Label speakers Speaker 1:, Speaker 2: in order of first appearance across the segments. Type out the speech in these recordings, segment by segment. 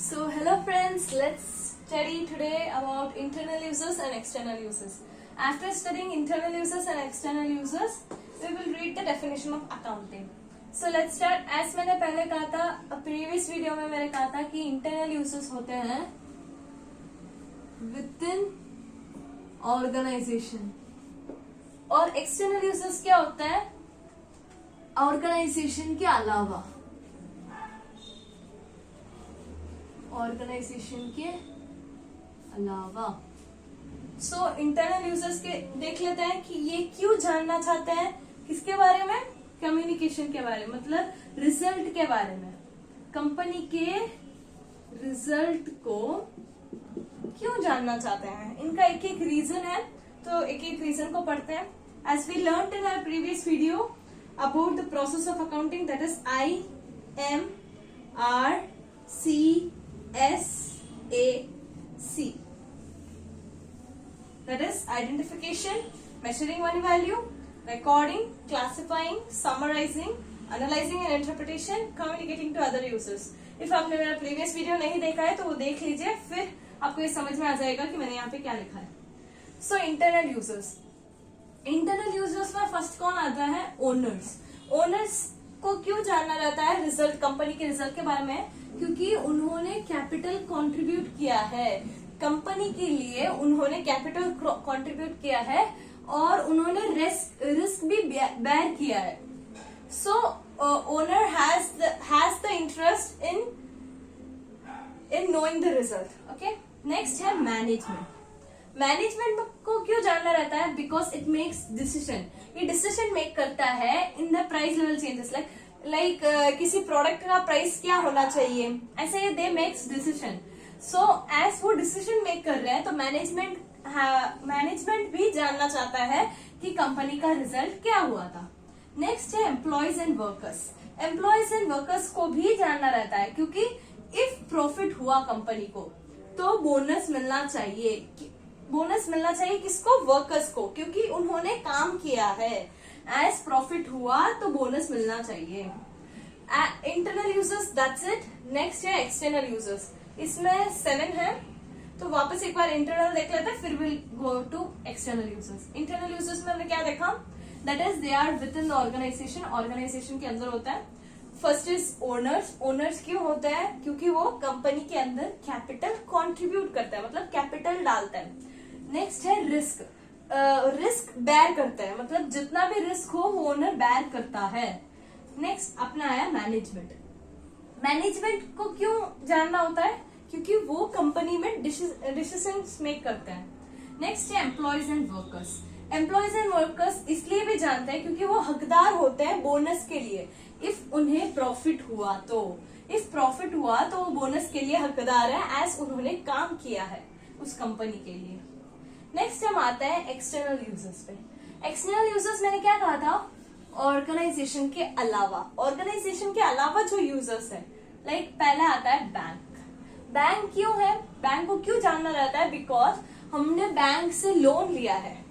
Speaker 1: So hello friends, let's study today about internal users and external users. After studying internal users and external users, we will read the definition of accounting. So let's start. As मैंने पहले कहा था, previous video में मैंने कहा था कि internal users होते हैं within organization और external users क्या होता है organization के अलावा, ऑर्गेनाइजेशन के अलावा. सो इंटरनल यूजर्स के देख लेते हैं कि ये क्यों जानना चाहते हैं, किसके बारे में, कम्युनिकेशन के बारे में, मतलब रिजल्ट के बारे में, कंपनी के रिजल्ट को क्यों जानना चाहते हैं. इनका एक एक रीजन है, तो एक एक रीजन को पढ़ते हैं. As we learn in our previous video about the process of accounting, that is IMRCSAC. That is identification, measuring one value, recording, classifying, summarizing, analyzing and interpretation, communicating to other users. If आपने मेरा previous video नहीं देखा है तो वो देख लीजिए, फिर आपको ये समझ में आ जाएगा कि मैंने यहाँ पे क्या लिखा है. So internal users. Internal users में फर्स्ट कौन आता है, ओनर्स. ओनर्स को क्यों जानना रहता है, रिजल्ट, कंपनी के रिजल्ट के बारे में, क्योंकि उन्होंने कैपिटल कंट्रीब्यूट किया है कंपनी के लिए, उन्होंने कैपिटल कंट्रीब्यूट किया है और उन्होंने रिस्क भी बेयर किया है. So owner has the interest in knowing the result. Okay, next है मैनेजमेंट. मैनेजमेंट को क्यों जानना रहता है, बिकॉज इट मेक्स डिसीजन. ये डिसीजन मेक करता है in the price level changes, like किसी प्रोडक्ट का प्राइस क्या होना चाहिए, ऐसे ये they makes decision. So as वो डिसीजन मेक कर रहे हैं तो मैनेजमेंट भी जानना चाहता है कि कंपनी का रिजल्ट क्या हुआ था. नेक्स्ट है employees and workers. Employees and workers को भी जानना रहता है, क्योंकि इफ प्रॉफिट हुआ कंपनी को तो बोनस मिलना चाहिए. बोनस मिलना चाहिए किसको, वर्कर्स को, क्योंकि उन्होंने काम किया है. एज प्रॉफिट हुआ तो बोनस मिलना चाहिए. Internal users, that's it. Next है एक्सटर्नल यूजर्स. इसमें 7 है, तो वापस एक बार इंटरनल देख लेते हैं, फिर will go to external users. Internal users में हमने क्या देखा, that is they are within the organisation. Organisation के अंदर होता है. First is owners. ओनर्स क्यों होता है, क्योंकि वो कंपनी के अंदर कैपिटल कंट्रीब्यूट करता है, मतलब कैपिटल डालता है. नेक्स्ट है रिस्क. रिस्क बेयर करता है, मतलब जितना भी रिस्क हो वो ओनर बेयर करता है. नेक्स्ट अपना आया मैनेजमेंट. मैनेजमेंट को क्यों जानना होता है, क्योंकि वो कंपनी में डिसीजंस मेक करते हैं. नेक्स्ट है employees and workers. Employees and workers इसलिए भी जानते हैं क्योंकि वो हकदार होते हैं बोनस के लिए. इफ उन्हें प्रॉफिट हुआ तो वो बोनस के लिए हकदार है, एज उन्होंने काम किया है उस कंपनी के लिए. नेक्स्ट हम आता है एक्सटर्नल यूजर्स पे. एक्सटर्नल यूजर्स मैंने क्या कहा था, ऑर्गेनाइजेशन के अलावा. ऑर्गेनाइजेशन के अलावा जो यूजर्स है, लाइक पहला आता है बैंक. बैंक क्यों है, बैंक को क्यों जानना रहता है, बिकॉज हमने बैंक से लोन लिया है.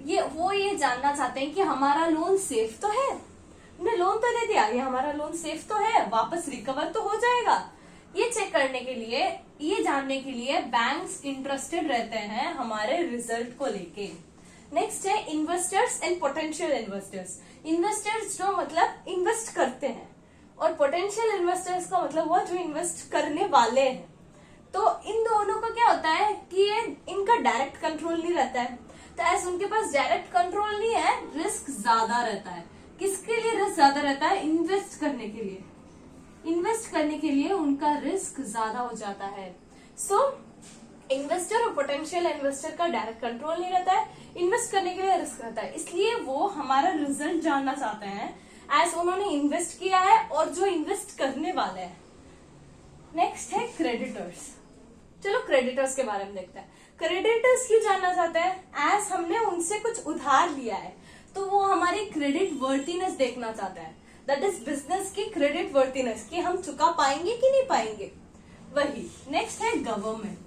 Speaker 1: ये जानना चाहते हैं कि हमारा लोन सेफ तो है, हमने लोन तो दे दिया, ये हमारा लोन सेफ तो है, वापस रिकवर तो हो जाएगा. ये चेक करने के लिए, ये जानने के लिए बैंक्स इंटरेस्टेड रहते हैं हमारे रिजल्ट को लेके. नेक्स्ट है investors and potential investors. Investors जो मतलब इन्वेस्ट करते हैं, और पोटेंशियल इन्वेस्टर्स का मतलब वो जो इन्वेस्ट करने वाले हैं. तो इन दोनों का क्या होता है कि ये इनका डायरेक्ट कंट्रोल नहीं रहता है. तो ऐसे उनके पास डायरेक्ट कंट्रोल नहीं है, रिस्क ज्यादा रहता है. किसके लिए रिस्क ज्यादा रहता है, इन्वेस्ट करने के लिए. इन्वेस्ट करने के लिए उनका रिस्क ज्यादा हो जाता है. सो इन्वेस्टर और पोटेंशियल इन्वेस्टर का डायरेक्ट कंट्रोल नहीं रहता है, इन्वेस्ट करने के लिए रिस्क रहता है. इसलिए वो हमारा रिजल्ट जानना चाहते हैं, एज उन्होंने इन्वेस्ट किया है और जो इन्वेस्ट करने वाले हैं. नेक्स्ट है क्रेडिटर्स. चलो क्रेडिटर्स के बारे में देखते हैं. क्रेडिटर्स क्यों जानना चाहते हैं, एज हमने उनसे कुछ उधार लिया है तो वो हमारी क्रेडिट वर्थिनेस देखना चाहता है. दैट इज बिजनेस की क्रेडिट वर्थिनेस, कि हम चुका पाएंगे कि नहीं पाएंगे, वही. नेक्स्ट है गवर्नमेंट.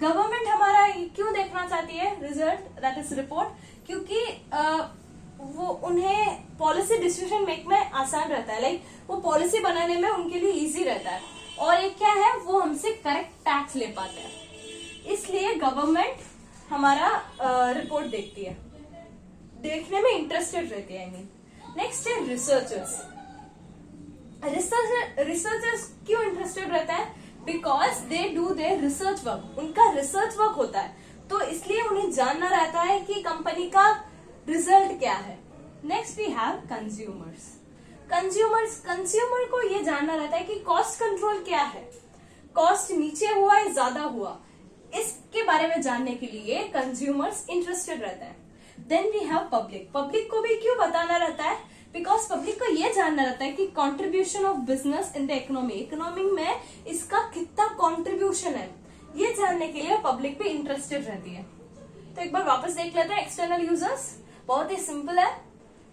Speaker 1: गवर्नमेंट हमारा क्यों देखना चाहती है रिजल्ट, दैट इज रिपोर्ट, क्योंकि वो उन्हें पॉलिसी डिसीजन मेक में आसान रहता है. लाइक वो पॉलिसी बनाने में उनके लिए इजी रहता है. और एक क्या है, वो हमसे करेक्ट टैक्स ले पाते हैं। इसलिए गवर्नमेंट हमारा रिपोर्ट देखती है, देखने में इंटरेस्टेड रहती है। आई मीन नेक्स्ट है रिसर्चर्स। रिसर्चर्स क्यों इंटरेस्टेड रहता है? Because they do their research work, उनका रिसर्च वर्क होता है, तो इसलिए उन्हें जानना रहता है कि कंपनी का रिजल्ट क्या है। Next we have consumers. Consumer को ये जानना रहता है कि कॉस्ट कंट्रोल क्या है, कॉस्ट नीचे हुआ या ज्यादा हुआ, इसके बारे में जानने के लिए कंज्यूमर्स इंटरेस्टेड रहता है। Then we have public. Public को भी क्यों बताना रहता है? बिकॉज पब्लिक को ये जानना रहता है कि contribution of business in the economy में इसका कितना कंट्रीब्यूशन है, ये जानने के लिए पब्लिक भी इंटरेस्टेड रहती है। तो एक बार वापस देख लेते हैं एक्सटर्नल यूजर्स। बहुत ही सिंपल है।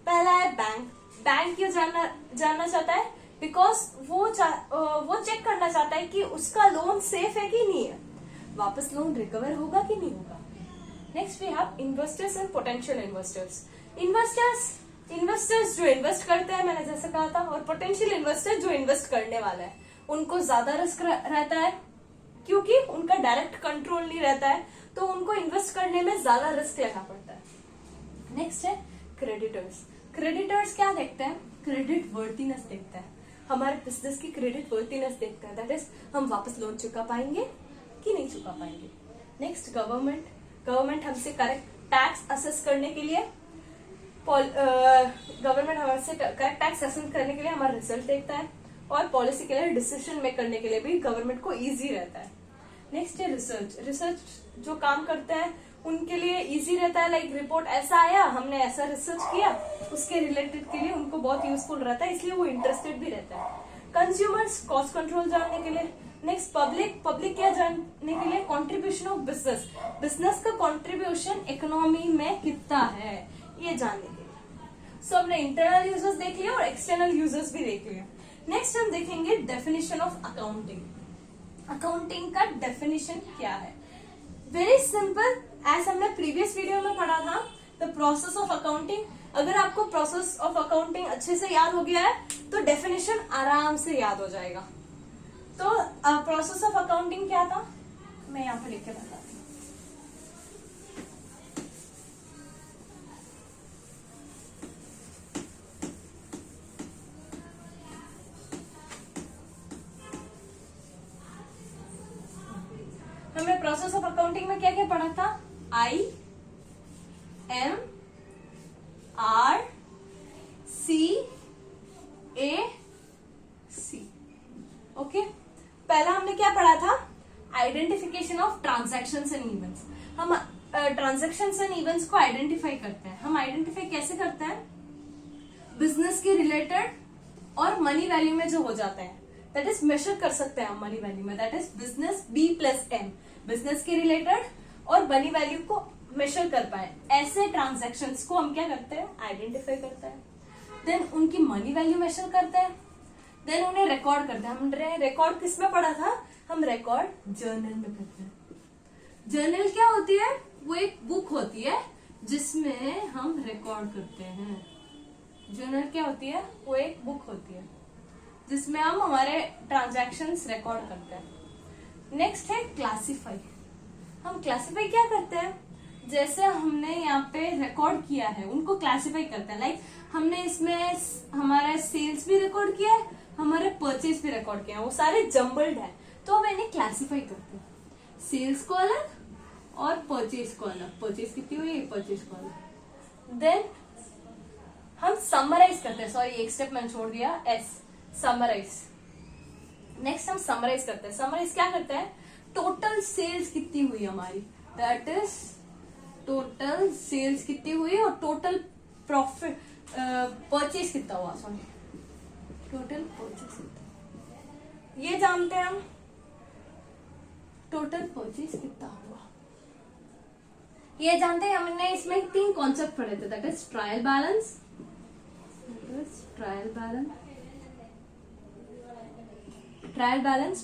Speaker 1: पहला है बैंक। बैंक क्यों जानना चाहता है? बिकॉज वो चेक करना चाहता है कि उसका लोन सेफ है कि नहीं है, वापस लोन रिकवर होगा कि नहीं होगा। Next we have investors and potential investors. Investors जो इन्वेस्ट करते हैं, मैंने जैसे कहा था, और पोटेंशियल इन्वेस्टर जो इन्वेस्ट करने वाला है, उनको ज्यादा रिस्क रहता है क्योंकि उनका डायरेक्ट कंट्रोल नहीं रहता है, तो उनको इन्वेस्ट करने में ज्यादा रिस्क लेना पड़ता है। नेक्स्ट है क्रेडिटर्स। क्रेडिटर्स क्या देखते हैं? क्रेडिट वर्थिनेस देखते हैं, हमारे बिजनेस की क्रेडिट वर्थिनेस देखते हैं, दैट इज हम वापस लोन चुका पाएंगे कि नहीं चुका पाएंगे। नेक्स्ट गवर्नमेंट हमसे करेक्ट टैक्स असेस करने के लिए हमारा रिजल्ट देखता है, और पॉलिसी के लिए डिसीजन मेक करने के लिए भी गवर्नमेंट को इजी रहता है। नेक्स्ट है रिसर्च जो काम करते हैं उनके लिए इजी रहता है, लाइक रिपोर्ट ऐसा आया, हमने ऐसा रिसर्च किया, उसके रिलेटेड के लिए उनको बहुत यूजफुल रहता है, इसलिए वो इंटरेस्टेड भी रहता है। कंज्यूमर्स कॉस्ट कंट्रोल जानने के लिए। नेक्स्ट पब्लिक क्या जानने के लिए? कंट्रीब्यूशन ऑफ बिजनेस का कंट्रीब्यूशन इकोनॉमी में कितना है, ये जानने के लिए। सो हमने इंटरनल यूजर्स देख लिया और एक्सटर्नल यूजर्स भी देख लिया। नेक्स्ट हम देखेंगे डेफिनेशन ऑफ अकाउंटिंग। अकाउंटिंग का डेफिनेशन क्या है? वेरी सिंपल, एज हमने प्रीवियस वीडियो में पढ़ा था, द प्रोसेस ऑफ अकाउंटिंग। अगर आपको प्रोसेस ऑफ अकाउंटिंग अच्छे से याद हो गया है तो डेफिनेशन आराम से याद हो जाएगा। तो प्रोसेस ऑफ अकाउंटिंग क्या था, मैं यहाँ पे लिख के बताती हूँ। हमने प्रोसेस ऑफ अकाउंटिंग में क्या क्या पढ़ा था? IMRC। ओके, पहला हमने क्या पढ़ा था? Identification of transactions and events. हम ट्रांजैक्शंस एंड इवेंट्स को आइडेंटिफाई करते हैं। हम आइडेंटिफाई कैसे करते हैं? बिजनेस के रिलेटेड और मनी वैल्यू में जो हो जाते हैं, दैट इज मेजर कर सकते हैं हम मनी वैल्यू में, that is business B+M। Business के रिलेटेड और मनी वैल्यू को मेजर कर पाए, ऐसे ट्रांजैक्शंस को हम क्या करते हैं? आइडेंटिफाई करते हैं। देन उनकी मनी वैल्यू मेजर करते हैं, देन उन्हें रिकॉर्ड करते हैं। हमने रिकॉर्ड किस में पढ़ा था? हम रिकॉर्ड जर्नल में करते हैं। जर्नल क्या होती है? वो एक बुक होती है जिसमें हम रिकॉर्ड करते हैं। जर्नल क्या होती है? वो एक बुक होती है जिसमें हम हमारे ट्रांजैक्शंस रिकॉर्ड करते हैं। नेक्स्ट है क्लासिफाई। हम क्लासिफाई क्या करते हैं? जैसे हमने यहाँ पे रिकॉर्ड किया है उनको क्लासिफाई करते हैं, लाइक हमने इसमें हमारा सेल्स भी रिकॉर्ड किया है, हमारे परचेज भी रिकॉर्ड किया है, वो सारे जम्बल्ड है, तो हम इन्हें क्लासिफाई करते हैं। सेल्स को अलग और परचेज को अलग, परचेज कितनी हुई, परचेज को अलग। देन हम समराइज करते हैं, सॉरी एक स्टेप मैंने छोड़ दिया, समराइज। नेक्स्ट हम समराइज करते हैं। समराइज क्या करते हैं? टोटल सेल्स कितनी हुई हमारी, दैट इज टोटल सेल्स कितनी हुई और टोटल प्रॉफिट परचेज कितना हुआ, सॉरी टोटल परचेज कितना, ये जानते हैं हम, टोटल परचेज कितना हुआ ये जानते हैं। हमने इसमें 3 कॉन्सेप्ट पढ़े थे, that is trial balance,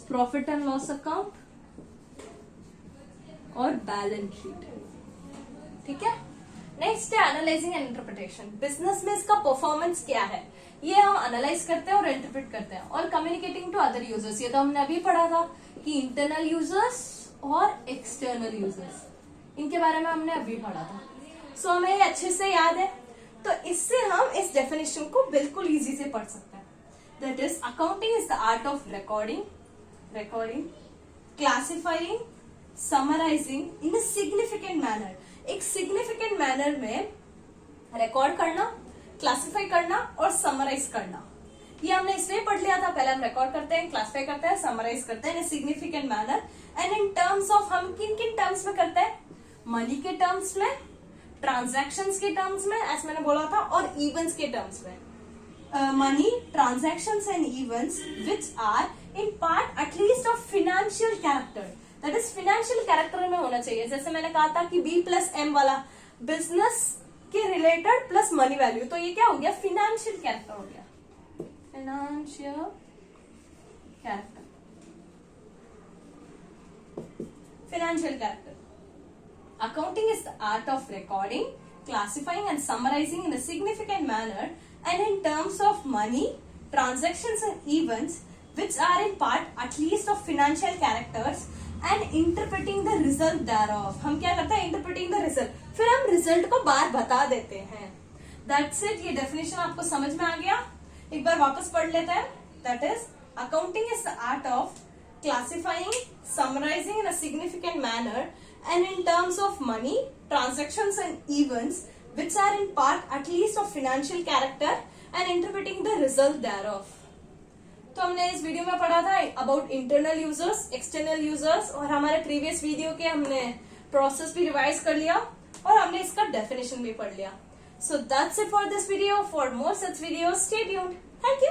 Speaker 1: profit and loss account और बैलेंस शीट। ठीक है। नेक्स्ट है एनालाइजिंग एंड इंटरप्रिटेशन। बिजनेस में इसका परफॉर्मेंस क्या है, ये हम एनालाइज करते हैं और इंटरप्रेट करते हैं। और कम्युनिकेटिंग टू अदर यूजर्स, ये तो हमने अभी पढ़ा था कि इंटरनल यूजर्स और एक्सटर्नल यूजर्स, इनके बारे में हमने अभी पढ़ा था। सो हमें ये अच्छे से याद है, तो इससे हम इस डेफिनेशन को बिल्कुल इजी से पढ़ सकते हैं। That is accounting is the art of recording, classifying, summarising in a significant manner. एक सिग्निफिकेंट मैनर में रिकॉर्ड करना, क्लासिफाई करना और समराइज करना। ये हमने इसमें पढ़ लिया था। पहले हम रिकॉर्ड करते हैं, क्लासिफाई करते हैं, समराइज करते हैं इन significant manner and in terms of, हम किन किन टर्म्स में करते हैं? मनी के टर्म्स में, ट्रांजैक्शंस के टर्म्स में, ऐसे मैंने बोला था, और इवेंट्स के टर्म्स में। Money, transactions and events which are in part at least of financial character, that is financial character में होना चाहिए। जैसे मैंने कहा था कि B+M वाला बिजनेस के रिलेटेड प्लस मनी वैल्यू, तो ये क्या हो गया? फिनेंशियल कैरेक्टर हो गया, financial character, financial character. Accounting is the art of recording, classifying and summarizing in a significant manner and in terms of money, transactions and events which are in part at least of financial characters and interpreting the result thereof. हम क्या करते हैं? interpreting the result, फिर हम result को बार बता देते हैं। That's it, ये definition आपको समझ में आ गया? एक बार वापस पढ़ लेते हैं। That is, accounting is the art of classifying, summarizing in a significant manner and in terms of money, transactions and events which are in part at least of financial character and interpreting the result thereof. तो हमने इस video में पढ़ा था about internal users, external users, और हमारे previous video के हमने प्रोसेस भी रिवाइज कर लिया और हमने इसका डेफिनेशन भी पढ़ लिया। So that's it for this video. For more such videos stay tuned. Thank you.